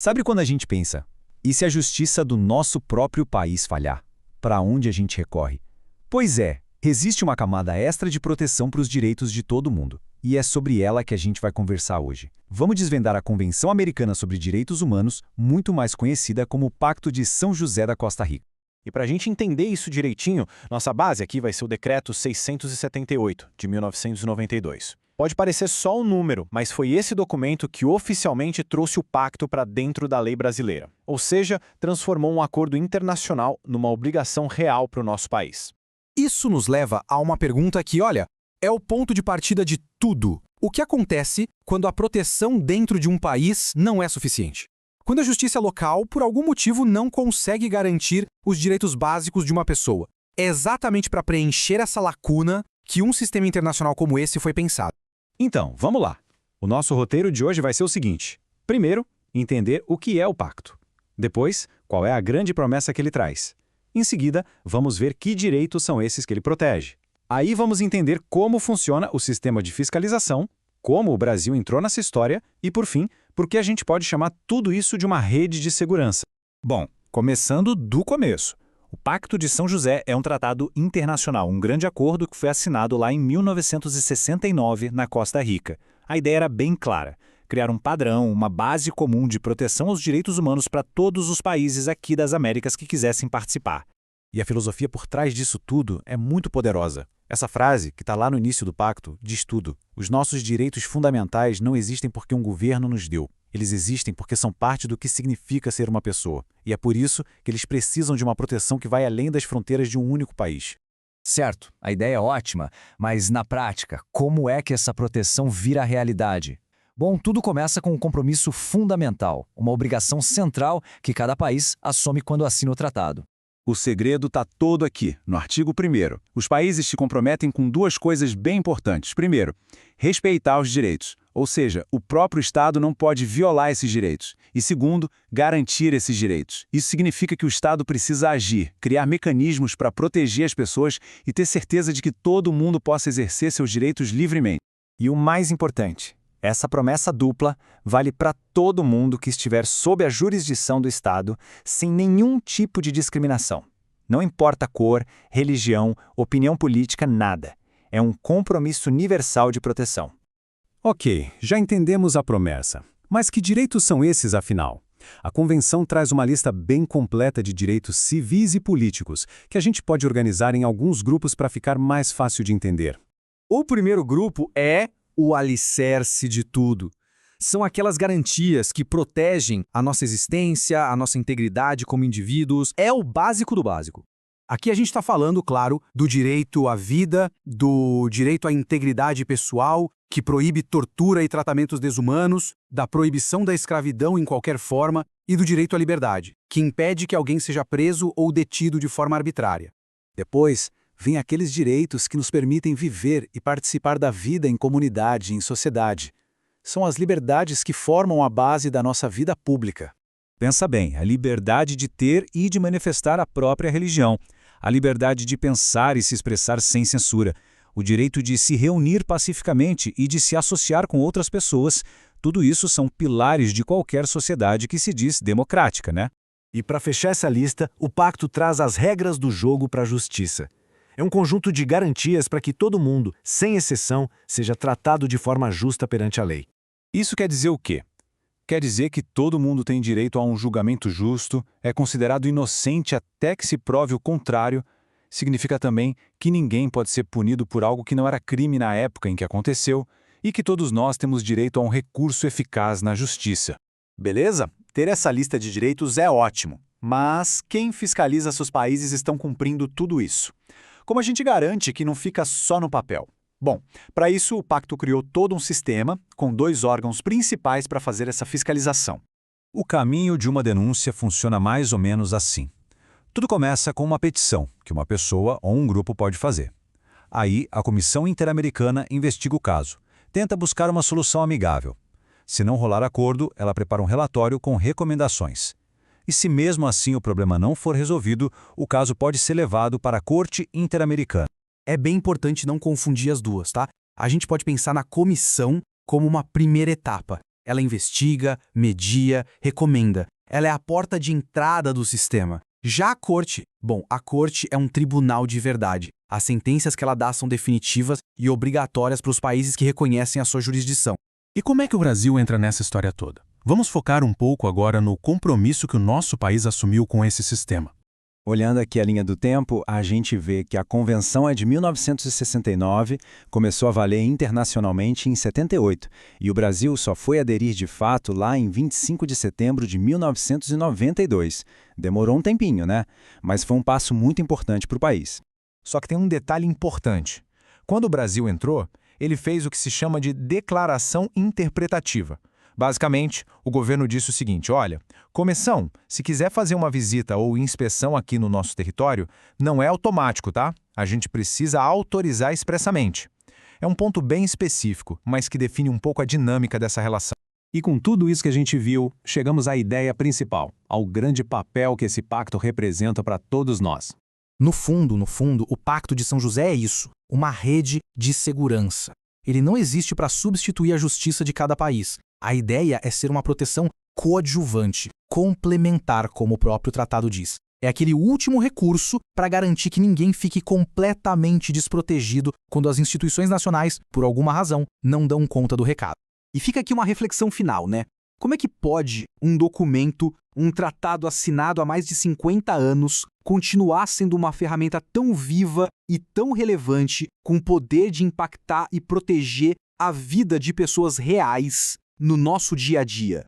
Sabe quando a gente pensa, e se a justiça do nosso próprio país falhar? Para onde a gente recorre? Pois é, existe uma camada extra de proteção para os direitos de todo mundo. E é sobre ela que a gente vai conversar hoje. Vamos desvendar a Convenção Americana sobre Direitos Humanos, muito mais conhecida como o Pacto de São José da Costa Rica. E para a gente entender isso direitinho, nossa base aqui vai ser o Decreto 678, de 1992. Pode parecer só um número, mas foi esse documento que oficialmente trouxe o pacto para dentro da lei brasileira. Ou seja, transformou um acordo internacional numa obrigação real para o nosso país. Isso nos leva a uma pergunta que, olha, é o ponto de partida de tudo. O que acontece quando a proteção dentro de um país não é suficiente? Quando a justiça local, por algum motivo, não consegue garantir os direitos básicos de uma pessoa. É exatamente para preencher essa lacuna que um sistema internacional como esse foi pensado. Então, vamos lá. O nosso roteiro de hoje vai ser o seguinte. Primeiro, entender o que é o pacto. Depois, qual é a grande promessa que ele traz. Em seguida, vamos ver que direitos são esses que ele protege. Aí vamos entender como funciona o sistema de fiscalização, como o Brasil entrou nessa história e, por fim, por que a gente pode chamar tudo isso de uma rede de segurança. Bom, começando do começo. O Pacto de São José é um tratado internacional, um grande acordo que foi assinado lá em 1969 na Costa Rica. A ideia era bem clara: criar um padrão, uma base comum de proteção aos direitos humanos para todos os países aqui das Américas que quisessem participar. E a filosofia por trás disso tudo é muito poderosa. Essa frase, que está lá no início do pacto, diz tudo. Os nossos direitos fundamentais não existem porque um governo nos deu. Eles existem porque são parte do que significa ser uma pessoa. E é por isso que eles precisam de uma proteção que vai além das fronteiras de um único país. Certo, a ideia é ótima, mas na prática, como é que essa proteção vira realidade? Bom, tudo começa com um compromisso fundamental, uma obrigação central que cada país assume quando assina o tratado. O segredo está todo aqui, no artigo 1º. Os países se comprometem com duas coisas bem importantes. Primeiro, respeitar os direitos, ou seja, o próprio Estado não pode violar esses direitos. E segundo, garantir esses direitos. Isso significa que o Estado precisa agir, criar mecanismos para proteger as pessoas e ter certeza de que todo mundo possa exercer seus direitos livremente. E o mais importante, essa promessa dupla vale para todo mundo que estiver sob a jurisdição do Estado, sem nenhum tipo de discriminação. Não importa a cor, religião, opinião política, nada. É um compromisso universal de proteção. Ok, já entendemos a promessa. Mas que direitos são esses, afinal? A Convenção traz uma lista bem completa de direitos civis e políticos, que a gente pode organizar em alguns grupos para ficar mais fácil de entender. O primeiro grupo é o alicerce de tudo. São aquelas garantias que protegem a nossa existência, a nossa integridade como indivíduos. É o básico do básico. Aqui a gente está falando, claro, do direito à vida, do direito à integridade pessoal, que proíbe tortura e tratamentos desumanos, da proibição da escravidão em qualquer forma e do direito à liberdade, que impede que alguém seja preso ou detido de forma arbitrária. Depois, vêm aqueles direitos que nos permitem viver e participar da vida em comunidade e em sociedade. São as liberdades que formam a base da nossa vida pública. Pensa bem, a liberdade de ter e de manifestar a própria religião, a liberdade de pensar e se expressar sem censura, o direito de se reunir pacificamente e de se associar com outras pessoas, tudo isso são pilares de qualquer sociedade que se diz democrática, né? E para fechar essa lista, o pacto traz as regras do jogo para a justiça. É um conjunto de garantias para que todo mundo, sem exceção, seja tratado de forma justa perante a lei. Isso quer dizer o quê? Quer dizer que todo mundo tem direito a um julgamento justo, é considerado inocente até que se prove o contrário. Significa também que ninguém pode ser punido por algo que não era crime na época em que aconteceu e que todos nós temos direito a um recurso eficaz na justiça. Beleza? Ter essa lista de direitos é ótimo, mas quem fiscaliza se os países estão cumprindo tudo isso? Como a gente garante que não fica só no papel? Bom, para isso o pacto criou todo um sistema com dois órgãos principais para fazer essa fiscalização. O caminho de uma denúncia funciona mais ou menos assim. Tudo começa com uma petição que uma pessoa ou um grupo pode fazer. Aí, a Comissão Interamericana investiga o caso, tenta buscar uma solução amigável. Se não rolar acordo, ela prepara um relatório com recomendações. E se mesmo assim o problema não for resolvido, o caso pode ser levado para a Corte Interamericana. É bem importante não confundir as duas, tá? A gente pode pensar na comissão como uma primeira etapa. Ela investiga, media, recomenda. Ela é a porta de entrada do sistema. Já a corte, a corte é um tribunal de verdade. As sentenças que ela dá são definitivas e obrigatórias para os países que reconhecem a sua jurisdição. E como é que o Brasil entra nessa história toda? Vamos focar um pouco agora no compromisso que o nosso país assumiu com esse sistema. Olhando aqui a linha do tempo, a gente vê que a Convenção é de 1969, começou a valer internacionalmente em 78, e o Brasil só foi aderir de fato lá em 25 de setembro de 1992. Demorou um tempinho, né? Mas foi um passo muito importante para o país. Só que tem um detalhe importante. Quando o Brasil entrou, ele fez o que se chama de declaração interpretativa. Basicamente, o governo disse o seguinte: olha, comissão, se quiser fazer uma visita ou inspeção aqui no nosso território, não é automático, tá? A gente precisa autorizar expressamente. É um ponto bem específico, mas que define um pouco a dinâmica dessa relação. E com tudo isso que a gente viu, chegamos à ideia principal, ao grande papel que esse pacto representa para todos nós. No fundo, o Pacto de São José é isso, uma rede de segurança. Ele não existe para substituir a justiça de cada país. A ideia é ser uma proteção coadjuvante, complementar, como o próprio tratado diz. É aquele último recurso para garantir que ninguém fique completamente desprotegido quando as instituições nacionais, por alguma razão, não dão conta do recado. E fica aqui uma reflexão final, né? Como é que pode um documento, um tratado assinado há mais de 50 anos, continuar sendo uma ferramenta tão viva e tão relevante, com o poder de impactar e proteger a vida de pessoas reais no nosso dia a dia?